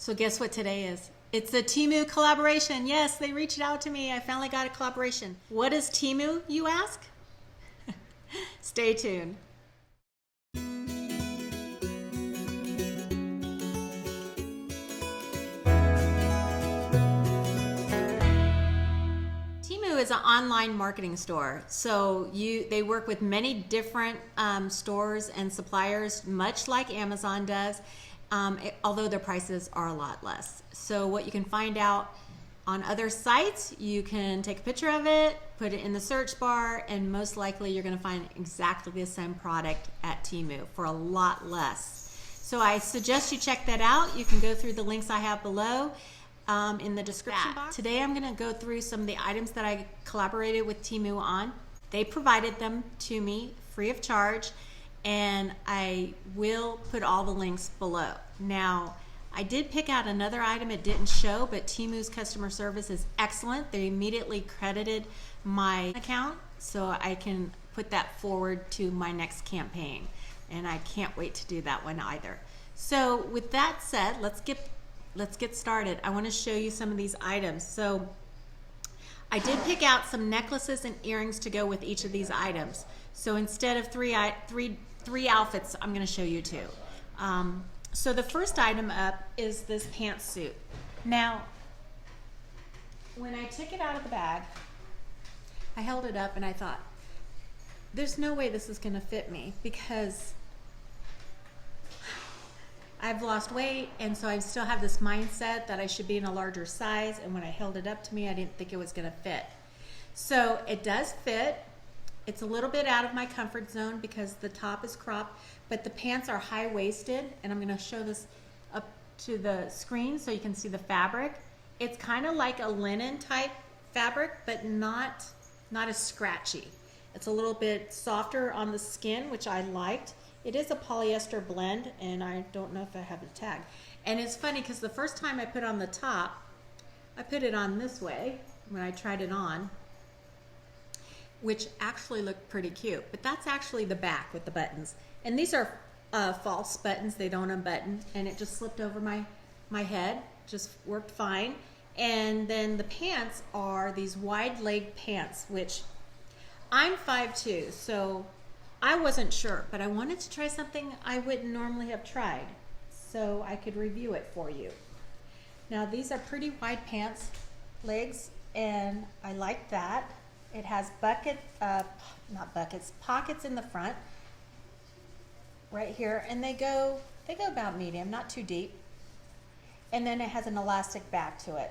So guess what today is? It's a Temu collaboration. Yes, they reached out to me. I finally got a collaboration. What is Temu, you ask? Stay tuned. Temu is an online marketing store. So they work with many different stores and suppliers, much like Amazon does. Although their prices are a lot less. So what you can find out on other sites, you can take a picture of it, put it in the search bar, and most likely you're going to find exactly the same product at Temu for a lot less. So I suggest you check that out. You can go through the links I have below in the description box. Today I'm going to go through some of the items that I collaborated with Temu on. They provided them to me free of charge, and I will put all the links below. Now, I did pick out another item it didn't show, but Temu's customer service is excellent. They immediately credited my account, so I can put that forward to my next campaign. And I can't wait to do that one either. So with that said, let's get started. I want to show you some of these items. So I did pick out some necklaces and earrings to go with each of these items. So instead of three outfits, I'm going to show you two. So the first item up is this pantsuit. Now, when I took it out of the bag, I held it up and I thought, there's no way this is going to fit me because I've lost weight, and so I still have this mindset that I should be in a larger size, and when I held it up to me, I didn't think it was going to fit. So it does fit. It's a little bit out of my comfort zone because the top is cropped, but the pants are high-waisted, and I'm going to show this up to the screen so you can see the fabric. It's kind of like a linen type fabric, but not as scratchy. It's a little bit softer on the skin, which I liked. It is a polyester blend, and I don't know if I have a tag. And it's funny because the first time I put on the top, I put it on this way when I tried it on, which actually looked pretty cute. But that's actually the back with the buttons. And these are false buttons. They don't unbutton. And it just slipped over my head. Just worked fine. And then the pants are these wide leg pants, which I'm 5'2", so I wasn't sure. But I wanted to try something I wouldn't normally have tried, so I could review it for you. Now these are pretty wide pants, legs, and I like that. It has pockets in the front, right here, and they go about medium, not too deep. And then it has an elastic back to it.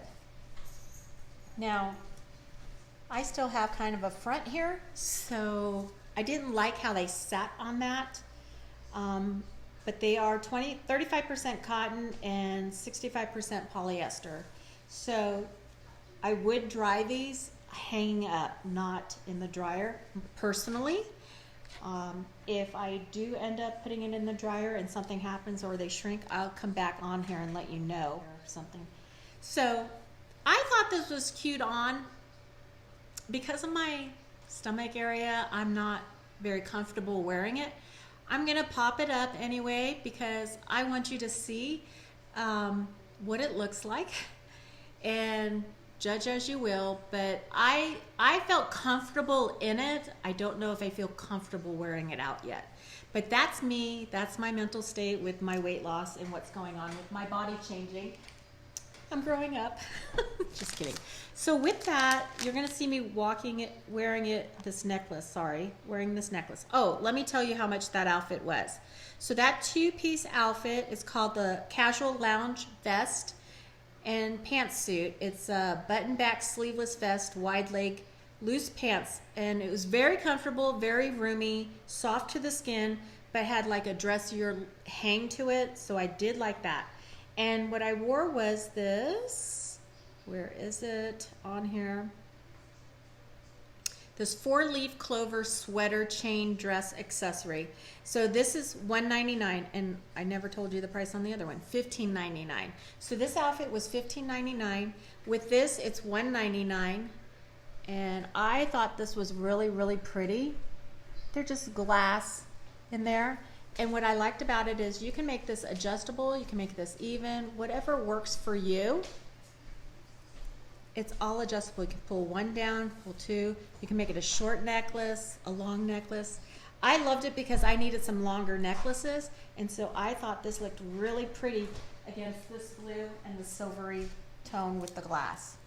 Now, I still have kind of a front here, so I didn't like how they sat on that. But they are 35% cotton and 65% polyester. So I would dry these hanging up, not in the dryer personally. If I do end up putting it in the dryer and something happens or they shrink, I'll come back on here and let you know or something. So I thought this was cute on. Because of my stomach area, I'm not very comfortable wearing it. I'm gonna pop it up anyway because I want you to see what it looks like, and judge as you will, but I felt comfortable in it. I don't know if I feel comfortable wearing it out yet, but that's me. That's my mental state with my weight loss and what's going on with my body changing. I'm growing up. Just kidding. So with that, you're gonna see me wearing this necklace. Oh, let me tell you how much that outfit was. So that two-piece outfit is called the Casual Lounge Vest and Pantsuit. It's a button-back sleeveless vest, wide leg, loose pants, and it was very comfortable, very roomy, soft to the skin, but had like a dressier hang to it, so I did like that. And what I wore was this, where is it on here? This 4-leaf clover sweater chain dress accessory. So this is $1.99, and I never told you the price on the other one, $15.99. So this outfit was $15.99. With this, it's $1.99. And I thought this was really, really pretty. They're just glass in there. And what I liked about it is you can make this adjustable, you can make this even, whatever works for you. It's all adjustable. You can pull one down, pull two. You can make it a short necklace, a long necklace. I loved it because I needed some longer necklaces, and so I thought this looked really pretty against this blue and the silvery tone with the glass.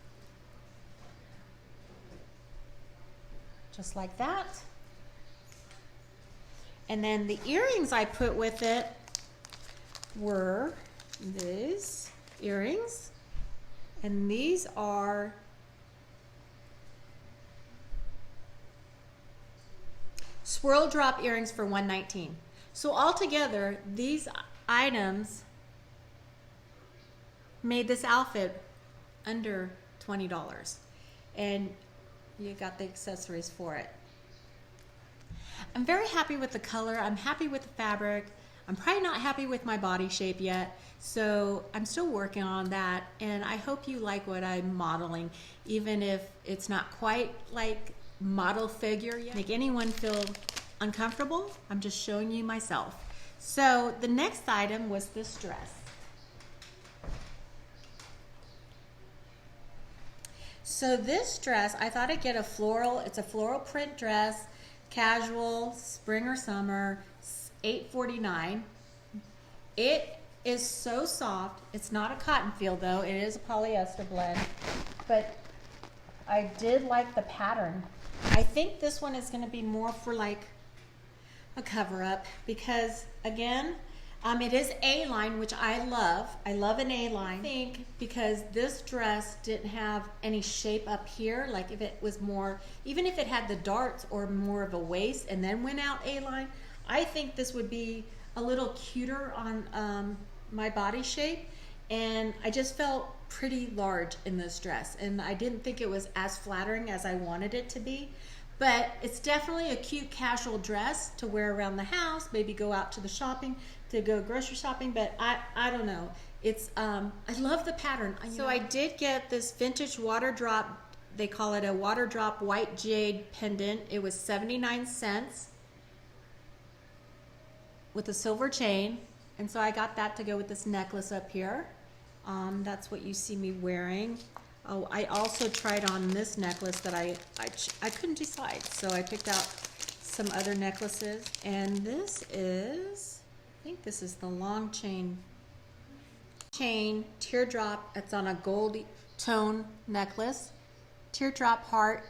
Just like that. And then the earrings I put with it were these earrings. And these are swirl drop earrings for $119. So altogether, these items made this outfit under $20. And you got the accessories for it. I'm very happy with the color. I'm happy with the fabric. I'm probably not happy with my body shape yet, so I'm still working on that, and I hope you like what I'm modeling, even if it's not quite like model figure yet. Make anyone feel uncomfortable. I'm just showing you myself. So the next item was this dress. So this dress, I thought I'd get a floral, it's a floral print dress, casual, spring or summer, $8.49. It is so soft. It's not a cotton feel though, it is a polyester blend, but I did like the pattern. I think this one is going to be more for like a cover-up because again, it is A-line, which I love. I love an A-line. I think because this dress didn't have any shape up here, like if it was more, even if it had the darts or more of a waist and then went out A-line, I think this would be a little cuter on my body shape. And I just felt pretty large in this dress. And I didn't think it was as flattering as I wanted it to be. But it's definitely a cute casual dress to wear around the house, maybe go out to the shopping, to go grocery shopping, but I don't know. It's, I love the pattern. So I did get this vintage water drop, they call it a water drop white jade pendant. It was 79 cents with a silver chain. And so I got that to go with this necklace up here. That's what you see me wearing. Oh, I also tried on this necklace that I couldn't decide, so I picked out some other necklaces. And this is, I think this is the long chain teardrop. It's on a gold tone necklace, teardrop heart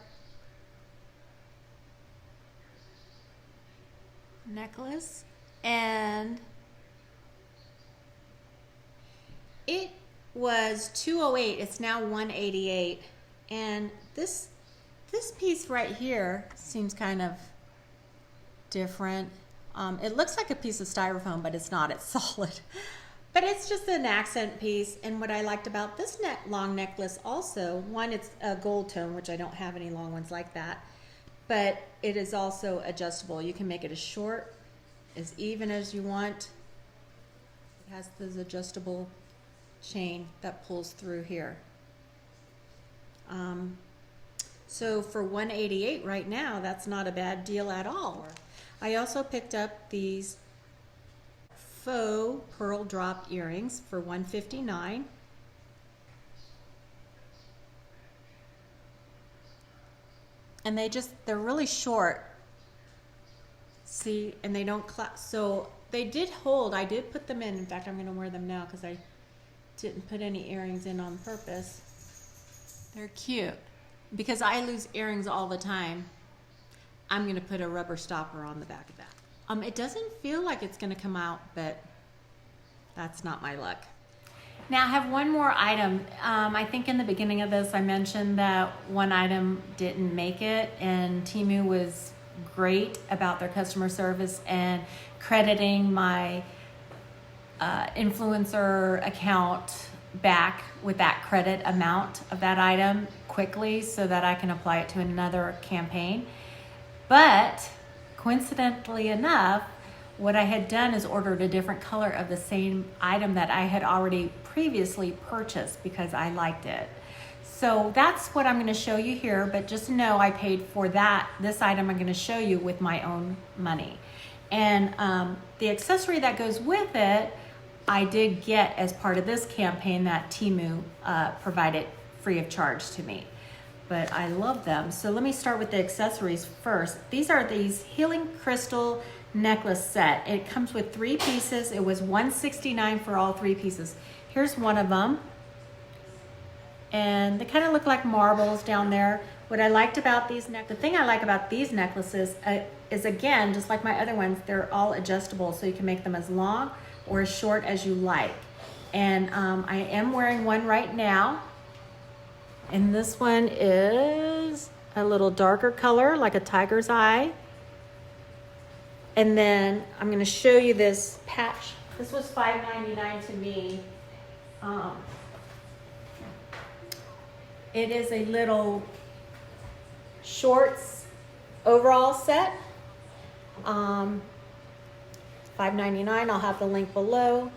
necklace, and it was $208. It's now $188, and this piece right here seems kind of different. It looks like a piece of styrofoam, but it's not. It's solid, but it's just an accent piece. And what I liked about this long necklace also, one, it's a gold tone, which I don't have any long ones like that, but it is also adjustable. You can make it as short, as even as you want. It has this adjustable chain that pulls through here. So for $188 right now, that's not a bad deal at all. I also picked up these faux pearl drop earrings for $159. And they're really short. See, and they don't so they did hold. I did put them in. In fact, I'm going to wear them now because I didn't put any earrings in on purpose. They're cute. Because I lose earrings all the time, I'm going to put a rubber stopper on the back of that. It doesn't feel like it's going to come out, but that's not my luck. Now I have one more item. I think in the beginning of this I mentioned that one item didn't make it, and Temu was great about their customer service and crediting my influencer account back with that credit amount of that item quickly so that I can apply it to another campaign. But coincidentally enough, what I had done is ordered a different color of the same item that I had already previously purchased because I liked it. So that's what I'm going to show you here, but just know I paid for this item I'm going to show you with my own money. And the accessory that goes with it, I did get as part of this campaign that Temu provided free of charge to me. But I love them. So let me start with the accessories first. These are these healing crystal necklace set. It comes with 3 pieces. It was $169 for all 3 pieces. Here's one of them. And they kind of look like marbles down there. What I liked about the thing I like about these necklaces is, again, just like my other ones, they're all adjustable, so you can make them as long or as short as you like. And I am wearing one right now. And this one is a little darker color, like a tiger's eye. And then I'm going to show you this patch. This was $5.99 to me. It is a little shorts overall set. $5.99. I'll have the link below.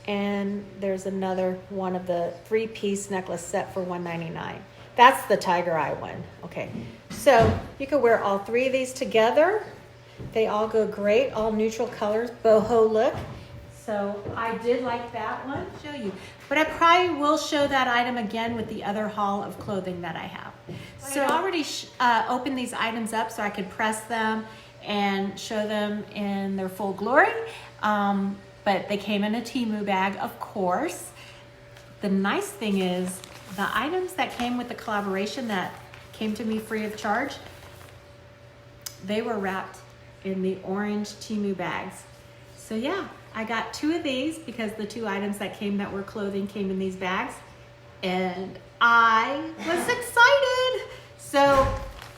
And there's another one of the 3-piece necklace set for $199. That's the tiger eye one. Okay, so you could wear all 3 of these together. They all go great, all neutral colors, boho look. So I did like that one. Show you, but I probably will show that item again with the other haul of clothing that I have. So I already opened these items up so I could press them and show them in their full glory. But they came in a Temu bag, of course. The nice thing is the items that came with the collaboration that came to me free of charge, they were wrapped in the orange Temu bags. So yeah, I got 2 of these because the 2 items that were clothing came in these bags. And I was excited. So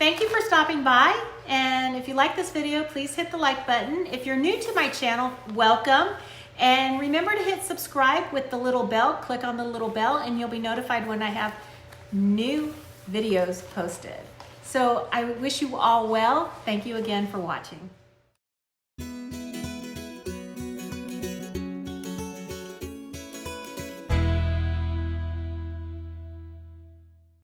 thank you for stopping by. And if you like this video, please hit the like button. If you're new to my channel, welcome. And remember to hit subscribe with the little bell. Click on the little bell and you'll be notified when I have new videos posted. So I wish you all well. Thank you again for watching.